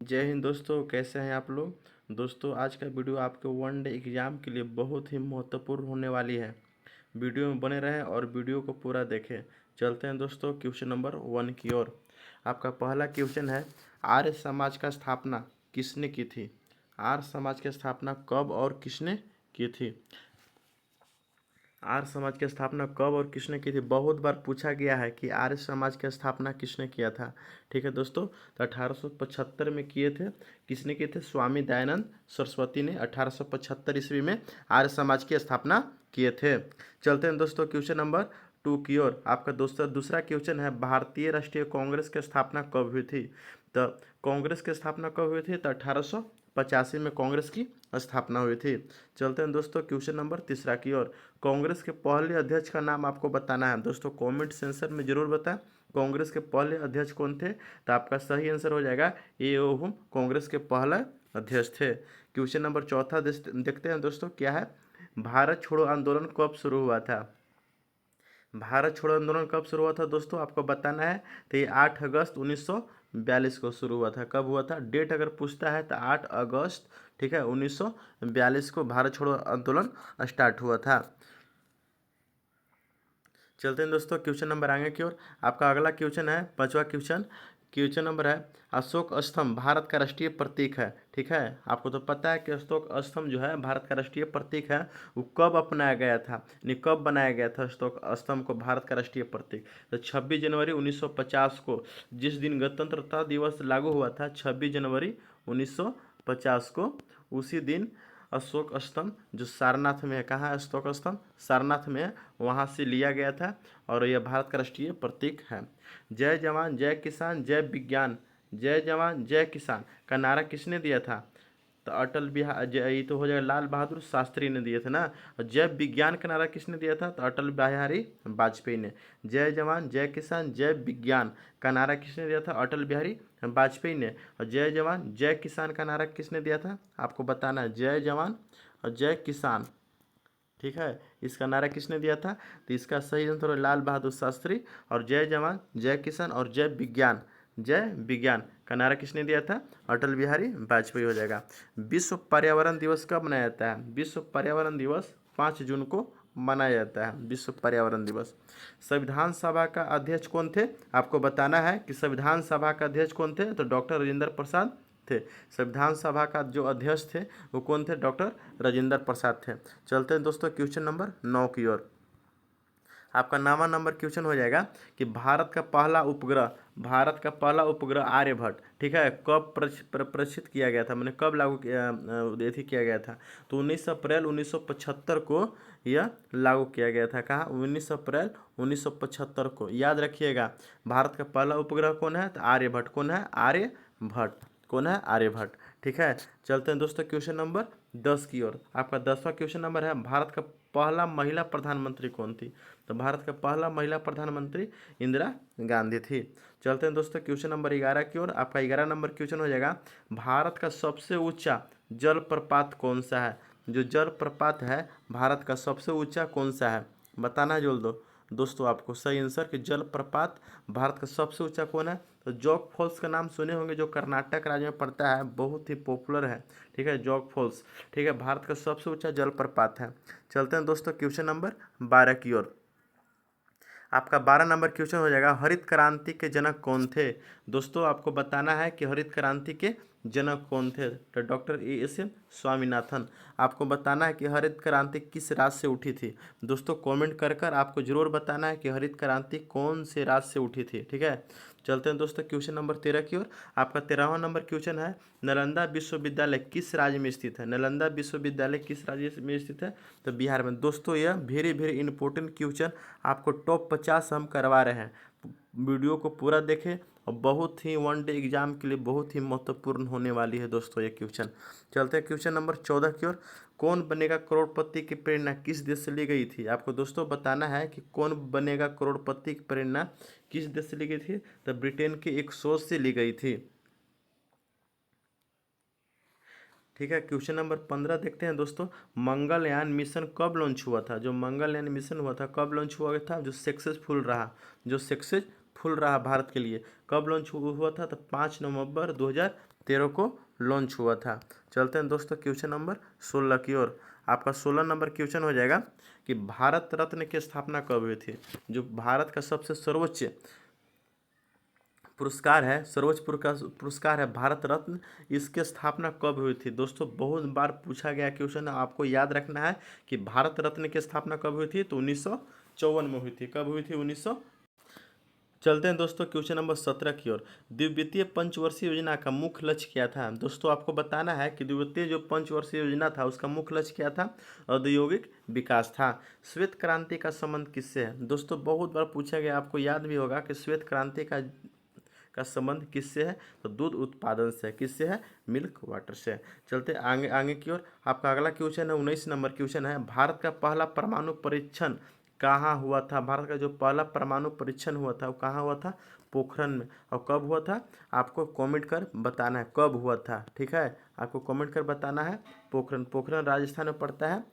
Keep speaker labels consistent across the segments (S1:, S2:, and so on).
S1: जय हिंद दोस्तों, कैसे हैं आप लोग। दोस्तों आज का वीडियो आपके वन डे एग्ज़ाम के लिए बहुत ही महत्वपूर्ण होने वाली है। वीडियो में बने रहें और वीडियो को पूरा देखें। चलते हैं दोस्तों क्वेश्चन नंबर 1 की ओर। आपका पहला क्वेश्चन है, आर्य समाज का स्थापना किसने की थी। आर्य समाज की स्थापना कब और किसने की थी। आर्य समाज की स्थापना कब और किसने की थी। बहुत बार पूछा गया है कि आर्य समाज की स्थापना किसने किया था। ठीक है दोस्तों, तो 1875 में किए थे। किसने किए थे? स्वामी दयानंद सरस्वती ने 1875 ईस्वी में आर्य समाज की स्थापना किए थे। चलते हैं दोस्तों क्वेश्चन नंबर 2 की ओर। आपका दोस्तों दूसरा क्वेश्चन है, भारतीय राष्ट्रीय कांग्रेस की स्थापना कब हुई थी। तो कांग्रेस की स्थापना कब हुई थी? तो 1885 में कांग्रेस की स्थापना हुई थी। चलते हैं दोस्तों क्वेश्चन नंबर तीसरा की ओर। कांग्रेस के पहले अध्यक्ष का नाम आपको बताना है दोस्तों। कमेंट सेंसर में जरूर बताएं कांग्रेस के पहले अध्यक्ष कौन थे। तो आपका सही आंसर हो जाएगा ए ओहुम, कांग्रेस के पहले अध्यक्ष थे। क्वेश्चन नंबर चौथा देखते हैं दोस्तों, क्या है। भारत छोड़ो आंदोलन कब शुरू हुआ था। भारत छोड़ो आंदोलन कब शुरू हुआ था दोस्तों, आपको बताना है। तो ये 8 अगस्त 1942 को शुरू हुआ था। कब हुआ था? डेट अगर पूछता है तो 8 अगस्त, ठीक है, 1942 को भारत छोड़ो आंदोलन स्टार्ट हुआ था। चलते हैं दोस्तों क्वेश्चन नंबर आगे की ओर। आपका अगला क्वेश्चन है, पांचवा क्वेश्चन। क्वेश्चन नंबर है, अशोक स्तंभ भारत का राष्ट्रीय प्रतीक है। ठीक है, आपको तो पता है कि अशोक स्तंभ जो है भारत का राष्ट्रीय प्रतीक है। वो कब अपनाया गया था, यानी कब बनाया गया था अशोक स्तंभ को भारत का राष्ट्रीय प्रतीक। तो 26 जनवरी 1950 को, जिस दिन गणतंत्रता दिवस लागू हुआ था, 26 जनवरी 1950 को, उसी दिन अशोक स्तंभ जो सारनाथ में है, कहाँ है अशोक स्तंभ? सारनाथ में है, वहाँ से लिया गया था और यह भारत का राष्ट्रीय प्रतीक है। जय जवान जय किसान जय विज्ञान, जय जवान जय किसान का नारा किसने दिया था। तो अटल बिहारी, ये तो हो जाएगा लाल बहादुर शास्त्री ने दिए थे ना। और जय विज्ञान का नारा किसने दिया था? तो अटल बिहारी वाजपेयी ने। जय जवान जय किसान जय विज्ञान का नारा किसने दिया था? अटल बिहारी वाजपेयी ने। और जय जवान जय किसान का नारा किसने दिया था? आपको बताना है, जय जवान और जय किसान। ठीक है, इसका नारा किसने दिया था? तो इसका सही आंसर है लाल बहादुर शास्त्री। और जय जवान जय किसान और जय विज्ञान, जय विज्ञान का नारा किसने दिया था? अटल बिहारी वाजपेयी हो जाएगा। विश्व पर्यावरण दिवस कब मनाया जाता है? विश्व पर्यावरण दिवस 5 जून को मनाया जाता है, विश्व पर्यावरण दिवस। संविधान सभा का अध्यक्ष कौन थे? आपको बताना है कि संविधान सभा का अध्यक्ष कौन थे। तो डॉक्टर राजेंद्र प्रसाद थे। संविधान सभा का जो अध्यक्ष थे वो कौन थे? डॉक्टर राजेंद्र प्रसाद थे। चलते हैं दोस्तों क्वेश्चन नंबर 9 की ओर। आपका 9वां नंबर क्वेश्चन हो जाएगा कि भारत का पहला उपग्रह आर्यभट्ट, ठीक है, कब प्रक्षित किया गया था, मैंने कब लागू किया, अथी किया गया था। तो 19 अप्रैल 1975 को यह लागू किया गया था। कहाँ? 19 अप्रैल 1975 को। याद रखिएगा, भारत का पहला उपग्रह कौन है? तो आर्यभट्ट। कौन है? आर्यभट्ट। कौन है? आर्यभट्ट। ठीक है, चलते हैं दोस्तों क्वेश्चन नंबर 10 की ओर। आपका 10वां क्वेश्चन नंबर है, भारत का पहला महिला प्रधानमंत्री कौन थी। तो भारत का पहला महिला प्रधानमंत्री इंदिरा गांधी थी। चलते हैं दोस्तों क्वेश्चन नंबर 11 की ओर। आपका 11 नंबर क्वेश्चन हो जाएगा, भारत का सबसे ऊंचा जलप्रपात कौन सा है। जो जलप्रपात है भारत का सबसे ऊंचा कौन सा है, बताना है दोस्तों आपको सही आंसर कि जलप्रपात भारत का सबसे ऊंचा कौन है। तो जॉग फॉल्स का नाम सुने होंगे, जो कर्नाटक राज्य में पड़ता है, बहुत ही पॉपुलर है। ठीक है, जॉग फॉल्स, ठीक है, भारत का सबसे ऊंचा जलप्रपात है। चलते हैं दोस्तों क्वेश्चन नंबर 12 की ओर। आपका 12 नंबर क्वेश्चन हो जाएगा, हरित क्रांति के जनक कौन थे। दोस्तों आपको बताना है कि हरित क्रांति के जनक कौन थे। तो डॉक्टर एस एम स्वामीनाथन। आपको बताना है कि हरित क्रांति किस राज्य से उठी थी। दोस्तों कमेंट कर कर आपको जरूर बताना है कि हरित क्रांति कौन से राज्य से उठी थी। ठीक है, चलते हैं दोस्तों क्वेश्चन नंबर 13 की ओर। आपका 13वां नंबर क्वेश्चन है, नालंदा विश्वविद्यालय किस राज्य में स्थित है। नालंदा विश्वविद्यालय किस राज्य में स्थित है? तो बिहार में। दोस्तों यह वेरी वेरी इंपॉर्टेंट क्वेश्चन आपको टॉप 50 हम करवा रहे हैं। वीडियो को पूरा देखें और बहुत ही वन डे एग्जाम के लिए बहुत ही महत्वपूर्ण होने वाली है दोस्तों ये क्वेश्चन। चलते हैं क्वेश्चन नंबर 14 की ओर। कौन बनेगा करोड़पति की प्रेरणा किस देश से ली गई थी। आपको दोस्तों बताना है कि कौन बनेगा करोड़पति की प्रेरणा किस देश से ली गई थी। तो ब्रिटेन के एक शोध से ली गई थी। ठीक है, क्वेश्चन नंबर 15 देखते हैं दोस्तों, मंगलयान मिशन कब लॉन्च हुआ था। जो मंगलयान मिशन हुआ था कब लॉन्च हुआ था, जो सक्सेसफुल रहा, जो सक्सेसफुल रहा भारत के लिए, कब लॉन्च हुआ था। तो 5 नवंबर 13 को लॉन्च हुआ था। चलते हैं दोस्तों क्वेश्चन नंबर 16 की ओर। आपका 16 नंबर क्वेश्चन हो जाएगा कि भारत रत्न की स्थापना कब हुई थी। जो भारत का सबसे सर्वोच्च पुरस्कार है, सर्वोच्च पुरस्कार है भारत रत्न, इसकी स्थापना कब हुई थी। दोस्तों बहुत बार पूछा गया क्वेश्चन, आपको याद रखना है कि भारत रत्न की स्थापना कब हुई थी, तो 1954 में हुई थी। कब हुई थी, 1900। चलते हैं दोस्तों क्वेश्चन नंबर 17 की ओर। द्वितीय पंचवर्षीय योजना का मुख्य लक्ष्य क्या था। दोस्तों आपको बताना है कि द्वितीय जो पंचवर्षीय योजना था उसका मुख्य लक्ष्य क्या था, औद्योगिक विकास था। श्वेत क्रांति का संबंध किससे है। दोस्तों बहुत बार पूछा गया, आपको याद भी होगा कि श्वेत क्रांति का संबंध किससे है, तो दूध उत्पादन से। किससे है, मिल्क वाटर से। चलते आगे आगे की ओर। आपका अगला क्वेश्चन है 19 नंबर क्वेश्चन है, भारत का पहला परमाणु परीक्षण कहाँ हुआ था। भारत का जो पहला परमाणु परीक्षण हुआ था वो कहाँ हुआ था, पोखरण में। और कब हुआ था, आपको कमेंट कर बताना है कब हुआ था। ठीक है, आपको कमेंट कर बताना है। पोखरण राजस्थान में पड़ता है।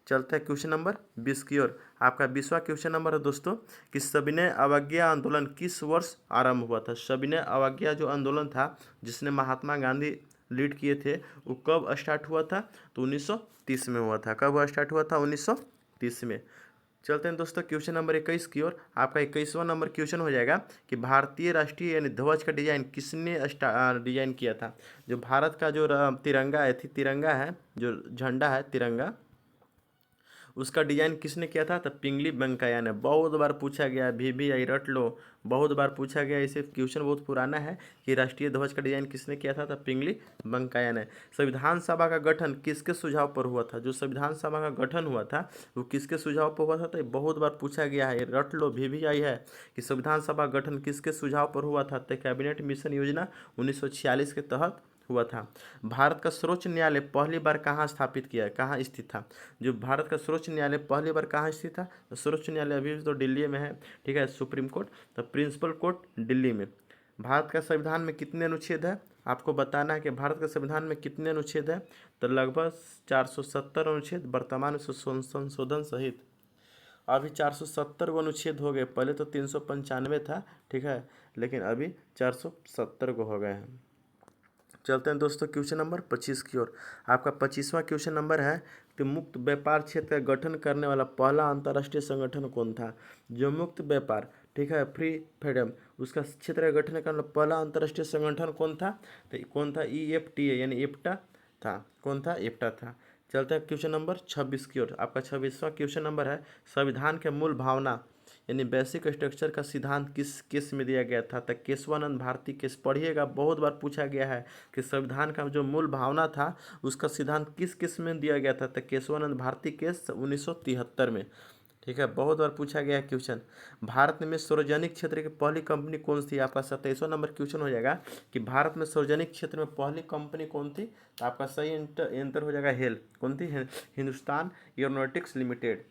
S1: चलते हैं क्वेश्चन नंबर 20 की ओर। आपका 20वां क्वेश्चन नंबर है दोस्तों कि सविनय अवज्ञा आंदोलन किस वर्ष आरंभ हुआ था। सविनय अवज्ञा जो आंदोलन था जिसने महात्मा गांधी लीड किए थे, वो कब स्टार्ट हुआ था, तो 1930 में हुआ था। कब स्टार्ट हुआ था, 1930 में। चलते हैं दोस्तों क्वेश्चन नंबर 21 की ओर। आपका 21वां नंबर क्वेश्चन हो जाएगा कि भारतीय राष्ट्रीय यानी ध्वज का डिजाइन किसने डिजाइन किया था। जो भारत का जो तिरंगा है, जो झंडा है तिरंगा, उसका डिजाइन किसने किया था, तो पिंगली वेंकैया ने। बहुत बार पूछा गया, VVI रट लो, बहुत बार पूछा गया। इसे क्वेश्चन बहुत पुराना है कि राष्ट्रीय ध्वज का डिजाइन किसने किया था, तो पिंगली वेंकैया ने। संविधान सभा का गठन किसके सुझाव पर हुआ था। जो संविधान सभा का गठन हुआ था वो किसके सुझाव पर हुआ था, तो ये बहुत बार पूछा गया है, रट लो, VVI है कि संविधान सभा गठन किसके सुझाव पर हुआ था, तो कैबिनेट मिशन योजना 1946 के तहत हुआ था। भारत का सर्वोच्च न्यायालय पहली बार कहाँ स्थापित किया है, कहाँ स्थित था। जो भारत का सर्वोच्च न्यायालय पहली बार कहाँ स्थित था, तो सर्वोच्च न्यायालय अभी तो दिल्ली में है। ठीक है, सुप्रीम कोर्ट, तो प्रिंसिपल कोर्ट दिल्ली में। भारत का संविधान में कितने अनुच्छेद है, आपको बताना है कि भारत के संविधान में कितने अनुच्छेद है, तो लगभग 470 अनुच्छेद वर्तमान संशोधन सहित। अभी 470 गो अनुच्छेद हो गए, पहले तो 395 था। ठीक है, लेकिन अभी 470 गो हो गए हैं। चलते हैं दोस्तों क्वेश्चन नंबर 25 की ओर। आपका 25वां क्वेश्चन नंबर है कि मुक्त व्यापार क्षेत्र का गठन करने वाला पहला अंतर्राष्ट्रीय संगठन कौन था। जो मुक्त व्यापार, ठीक है, फ्री फ्रीडम, उसका क्षेत्र का गठन करने वाला पहला अंतर्राष्ट्रीय संगठन कौन था, तो कौन था, EFTA यानी एप्टा था। कौन था, एप्टा था। चलते हैं क्वेश्चन नंबर 26 की ओर। आपका 26वां क्वेश्चन नंबर है संविधान के मूल भावना यानी बेसिक स्ट्रक्चर का सिद्धांत किस केस में दिया गया था, तो केशवानंद भारती केस। पढ़िएगा, बहुत बार पूछा गया है कि संविधान का जो मूल भावना था उसका सिद्धांत किस केस में दिया गया था, तो केशवानंद भारती केस 1973 में। ठीक है, बहुत बार पूछा गया है क्वेश्चन। भारत में सार्वजनिक क्षेत्र की पहली कंपनी कौन सी। आपका 27वां नंबर क्वेश्चन हो जाएगा कि भारत में सार्वजनिक क्षेत्र में पहली कंपनी कौन थी, तो आपका सही आंसर हो जाएगा हेल। कौन थी, हिंदुस्तान एरोनॉटिक्स लिमिटेड।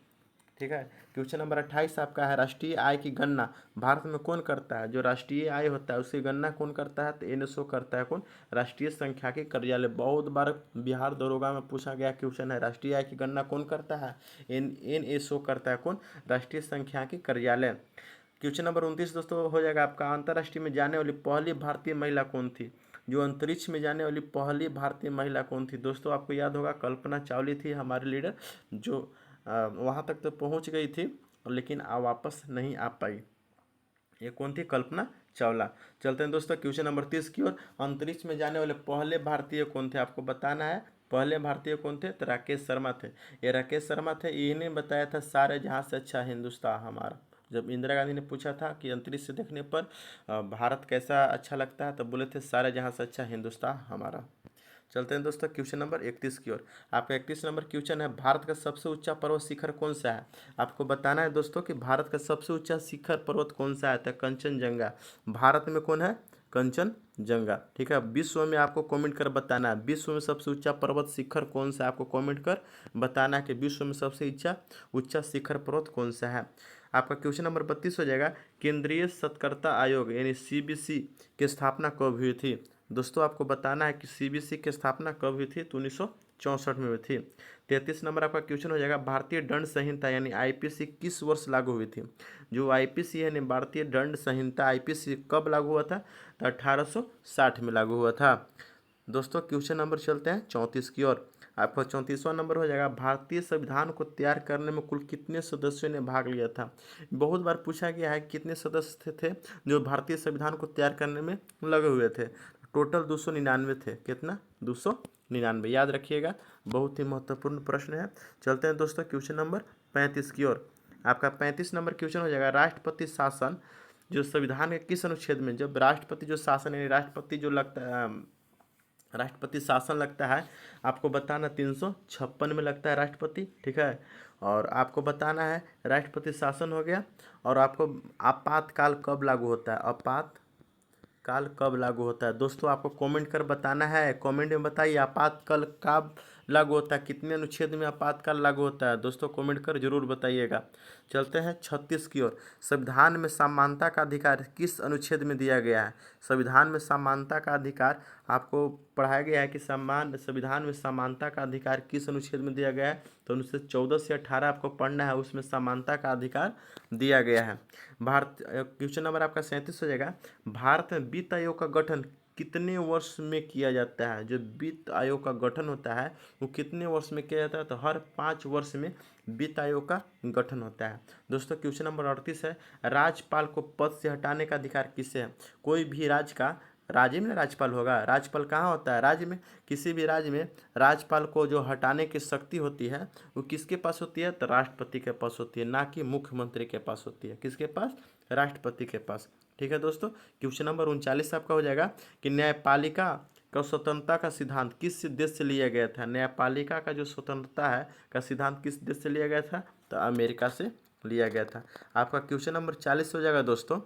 S1: ठीक है, क्वेश्चन नंबर 28 आपका है राष्ट्रीय आय की गणना भारत में कौन करता है। जो राष्ट्रीय आय होता है उसकी गणना कौन करता है, तो NSO करता है। कौन, राष्ट्रीय सांख्यिकी कार्यालय। बहुत बार बिहार दरोगा में पूछा गया क्वेश्चन है, राष्ट्रीय आय की गणना कौन करता है, NSO करता है। कौन, राष्ट्रीय सांख्यिकी कार्यालय। क्वेश्चन नंबर 29 दोस्तों हो जाएगा आपका अंतर्राष्ट्रीय में जाने वाली पहली भारतीय महिला कौन थी। जो अंतरिक्ष में जाने वाली पहली भारतीय महिला कौन थी। दोस्तों आपको याद होगा कल्पना चावला थी हमारे लीडर, जो वहाँ तक तो पहुँच गई थी लेकिन वापस नहीं आ पाई। ये कौन थी, कल्पना चावला। चलते हैं दोस्तों क्वेश्चन नंबर 30 की ओर। अंतरिक्ष में जाने वाले पहले भारतीय कौन थे, आपको बताना है। पहले भारतीय कौन थे, तो राकेश शर्मा थे। ये राकेश शर्मा थे, इन्होंने बताया था सारे जहाँ से अच्छा हिंदुस्तान हमारा। जब इंदिरा गांधी ने पूछा था कि अंतरिक्ष से देखने पर भारत कैसा अच्छा लगता है, तब बोले थे सारे जहाँ से अच्छा हिंदुस्तान हमारा। चलते हैं दोस्तों क्वेश्चन नंबर 31 की ओर। आपका 31 नंबर क्वेश्चन है भारत का सबसे ऊंचा पर्वत शिखर कौन सा है। आपको बताना है दोस्तों कि भारत का सबसे ऊंचा शिखर पर्वत कौन सा है, तो कंचनजंगा। भारत में कौन है, कंचनजंगा। ठीक है, विश्व में आपको कमेंट कर बताना है विश्व में सबसे ऊंचा पर्वत शिखर कौन सा है। आपको कमेंट कर बताना है कि विश्व में सबसे ऊंचा शिखर पर्वत कौन सा है। आपका क्वेश्चन नंबर 32 हो जाएगा केंद्रीय सतर्कता आयोग यानी CBC की स्थापना कब हुई थी। दोस्तों आपको बताना है कि CBC की स्थापना कब हुई थी, तो 1964 में हुई थी। 33 नंबर आपका क्वेश्चन हो जाएगा भारतीय दंड संहिता यानी IPC किस वर्ष लागू हुई थी। जो IPC है यानी भारतीय दंड संहिता IPC कब लागू हुआ था, तो 1860 में लागू हुआ था। दोस्तों क्वेश्चन नंबर चलते हैं 34 की ओर। आपका 34वां नंबर हो जाएगा, भारतीय संविधान को तैयार करने में कुल कितने सदस्यों ने भाग लिया था। बहुत बार पूछा गया है कितने सदस्य थे जो भारतीय संविधान को तैयार करने में लगे हुए थे। टोटल 299 थे। कितना? 299, याद रखिएगा, बहुत ही महत्वपूर्ण प्रश्न है। चलते हैं दोस्तों क्वेश्चन नंबर 35 की ओर। आपका 35 नंबर क्वेश्चन हो जाएगा, राष्ट्रपति शासन जो संविधान के किस अनुच्छेद में, जब राष्ट्रपति जो शासन है, राष्ट्रपति जो लगता है, राष्ट्रपति शासन लगता है, आपको बताना 356 में लगता है राष्ट्रपति, ठीक है। और आपको बताना है राष्ट्रपति शासन हो गया, और आपको आपातकाल कब लागू होता है, आपातकाल कब लागू होता है। दोस्तों आपको कमेंट कर बताना है, कमेंट में बताइए आपातकाल कब लागू होता है, कितने अनुच्छेद में आपातकाल लागू होता है। दोस्तों कमेंट कर जरूर बताइएगा। चलते हैं 36 की ओर। संविधान में समानता का अधिकार किस अनुच्छेद में दिया गया है। संविधान में समानता का अधिकार आपको पढ़ाया गया है कि संविधान में समानता का अधिकार किस अनुच्छेद में दिया गया है, तो अनुच्छेद 14 से 18 आपको पढ़ना है, उसमें समानता का अधिकार दिया गया है। क्वेश्चन नंबर आपका 37 हो जाएगा, भारत में वित्त आयोग का गठन कितने वर्ष में किया जाता है। जो वित्त आयोग का गठन होता है वो कितने वर्ष में किया जाता है, तो हर 5 वर्ष में वित्त आयोग का गठन होता है। दोस्तों क्वेश्चन नंबर 38 है, राज्यपाल को पद से हटाने का अधिकार किसे है। कोई भी राज्य में राज्यपाल होगा। राज्यपाल कहाँ होता है, राज्य में। किसी भी राज्य में राज्यपाल को जो हटाने की शक्ति होती है वो किसके पास होती है, तो राष्ट्रपति के पास होती है, ना कि मुख्यमंत्री के पास होती है। किसके पास? राष्ट्रपति के पास। ठीक है दोस्तों। क्वेश्चन नंबर 39 आपका हो जाएगा कि न्यायपालिका का स्वतंत्रता का सिद्धांत किस देश से लिया गया था। न्यायपालिका का जो स्वतंत्रता है का सिद्धांत किस देश से लिया गया था, तो अमेरिका से लिया गया था। आपका क्वेश्चन नंबर 40 हो जाएगा दोस्तों,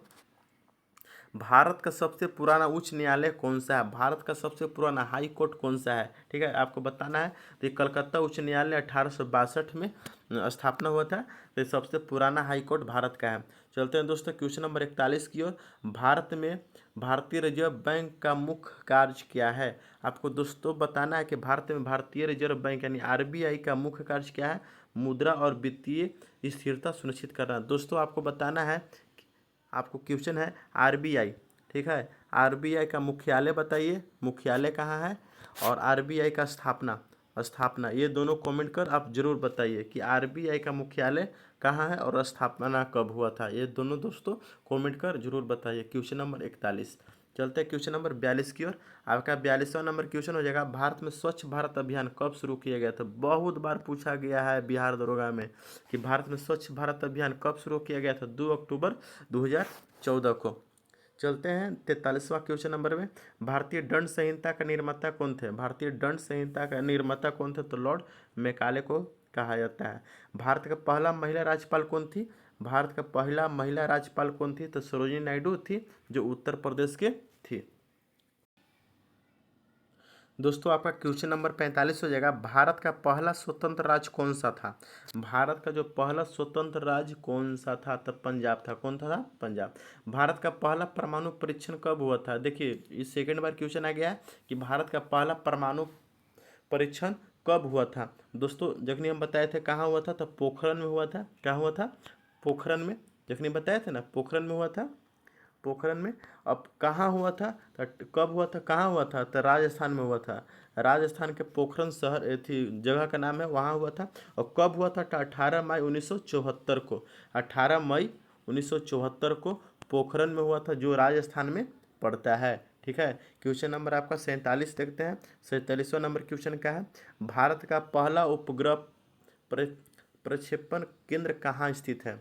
S1: भारत का सबसे पुराना उच्च न्यायालय कौन सा है। भारत का सबसे पुराना हाई कोर्ट कौन सा है, ठीक है, आपको बताना है। तो ये कलकत्ता उच्च न्यायालय 1862 में स्थापना हुआ था। तो ये सबसे पुराना हाई कोर्ट भारत का है। चलते हैं दोस्तों क्वेश्चन नंबर 41 की ओर। भारत में भारतीय रिजर्व बैंक का मुख्य कार्य क्या है। आपको दोस्तों बताना है कि भारत में भारतीय रिजर्व बैंक यानी आरबीआई का मुख्य कार्य क्या है, मुद्रा और वित्तीय स्थिरता सुनिश्चित करना। दोस्तों आपको बताना है, आपको क्वेश्चन है आरबीआई, ठीक है, आरबीआई का मुख्यालय बताइए, मुख्यालय कहाँ है, और आरबीआई का स्थापना स्थापना ये दोनों कमेंट कर आप जरूर बताइए कि आरबीआई का मुख्यालय कहाँ है और स्थापना कब हुआ था। ये दोनों दोस्तों कमेंट कर जरूर बताइए। Question number 41। चलते हैं क्वेश्चन नंबर 42 की ओर। आपका 42वां नंबर क्वेश्चन हो जाएगा, भारत में स्वच्छ भारत अभियान कब शुरू किया गया था। बहुत बार पूछा गया है बिहार दरोगा में कि भारत में स्वच्छ भारत अभियान कब शुरू किया गया था। 2 अक्टूबर 2014 को। चलते हैं 43वां क्वेश्चन नंबर में, भारतीय दंड संहिता का निर्माता कौन थे। भारतीय दंड संहिता का निर्माता कौन थे, तो लॉर्ड मैकाले को कहा जाता है। भारत का पहला महिला राज्यपाल कौन थी। भारत का पहला महिला राज्यपाल कौन थी, तो सरोजिनी नायडू थी, जो उत्तर प्रदेश के थी। दोस्तों आपका क्वेश्चन नंबर 45 हो जाएगा, भारत का पहला स्वतंत्र राज्य कौन सा था। भारत का जो पहला स्वतंत्र राज्य कौन सा था, तब पंजाब था। कौन था? पंजाब। भारत का पहला परमाणु परीक्षण कब हुआ था। देखिए इस सेकंड बार क्वेश्चन आ गया है कि भारत का पहला परमाणु परीक्षण कब हुआ था। दोस्तों जखनी हम बताए थे कहाँ हुआ था, तब पोखरण में हुआ था। कहाँ हुआ था? पोखरण में। जखनी बताए थे ना, पोखरण में हुआ था, पोखरण में। अब कहाँ हुआ था, तो कब हुआ था, कहाँ हुआ था, तो राजस्थान में हुआ था। राजस्थान के पोखरण शहर थी, जगह का नाम है, वहाँ हुआ था। और कब हुआ था, तो 18 मई 1974 को। 18 मई 1974 को पोखरण में हुआ था, जो राजस्थान में पड़ता है। ठीक है। क्वेश्चन नंबर आपका 47 देखते हैं। 47वां नंबर क्वेश्चन क्या है, भारत का पहला उपग्रह प्रक्षेपण केंद्र कहाँ स्थित है।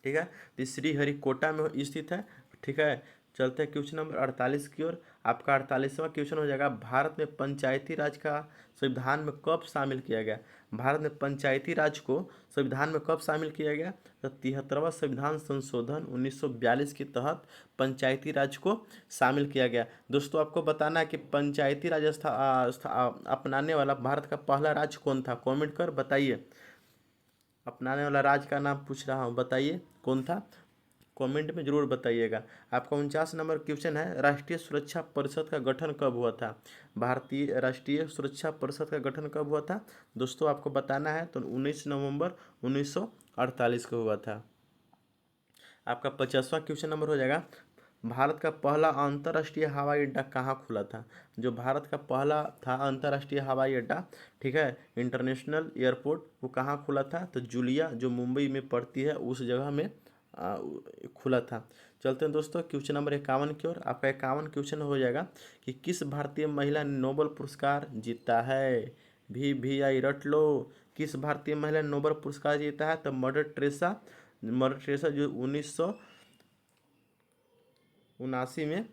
S1: ठीक है, तो श्रीहरिकोटा में स्थित है। ठीक है। चलते हैं क्वेश्चन नंबर 48 की ओर। आपका 48वां क्वेश्चन हो जाएगा, भारत में पंचायती राज का संविधान में कब शामिल किया गया। भारत में पंचायती राज को संविधान में कब शामिल किया गया, तो 73वां संविधान संशोधन 1942 के तहत पंचायती राज को शामिल किया गया। दोस्तों आपको बताना है कि पंचायती राज अपनाने वाला भारत का पहला राज्य कौन था, कमेंट कर बताइए। अपनाने वाला राज्य का नाम पूछ रहा हूँ, बताइए कौन था, कमेंट में जरूर बताइएगा। आपका 49 नंबर क्वेश्चन है, राष्ट्रीय सुरक्षा परिषद का गठन कब हुआ था। भारतीय राष्ट्रीय सुरक्षा परिषद का गठन कब हुआ था, दोस्तों आपको बताना है, तो 19 नवंबर 1948 को हुआ था। आपका 50वां क्वेश्चन नंबर हो जाएगा, भारत का पहला अंतर्राष्ट्रीय हवाई अड्डा कहाँ खुला था? जो भारत का पहला था अंतर्राष्ट्रीय हवाई अड्डा, ठीक है, इंटरनेशनल एयरपोर्ट, वो कहाँ खुला था? तो जूलिया, जो मुंबई में पड़ती है, उस जगह में खुला था। चलते हैं दोस्तों क्वेश्चन नंबर 51 की ओर। आपका 51 क्वेश्चन हो जाएगा कि किस भारतीय महिला ने नोबेल पुरस्कार जीता है? भी आई रट लो। किस भारतीय महिला ने नोबेल पुरस्कार जीता है? तो मदर टेरेसा जो 1979 में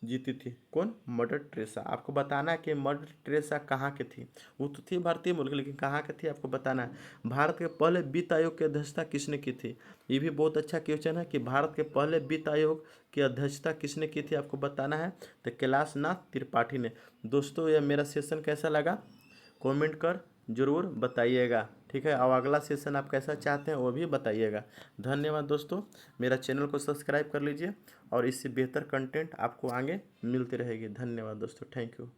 S1: जीती थी। कौन? Mother Teresa. आपको बताना है कि मदर टेरेसा कहाँ की थी। वो तो थी भारतीय मुल्क, लेकिन कहाँ की थी आपको बताना है। भारत के पहले वित्त आयोग की अध्यक्षता किसने की थी? ये भी बहुत अच्छा क्वेश्चन है कि भारत के पहले वित्त आयोग की अध्यक्षता किसने की थी, आपको बताना है। तो कैलाशनाथ त्रिपाठी ने। दोस्तों यह मेरा सेशन कैसा लगा कमेंट कर जरूर बताइएगा, ठीक है। अब अगला सेशन आप कैसा चाहते हैं वो भी बताइएगा। धन्यवाद दोस्तों। मेरा चैनल को सब्सक्राइब कर लीजिए और इससे बेहतर कंटेंट आपको आगे मिलती रहेगी। धन्यवाद दोस्तों, थैंक यू।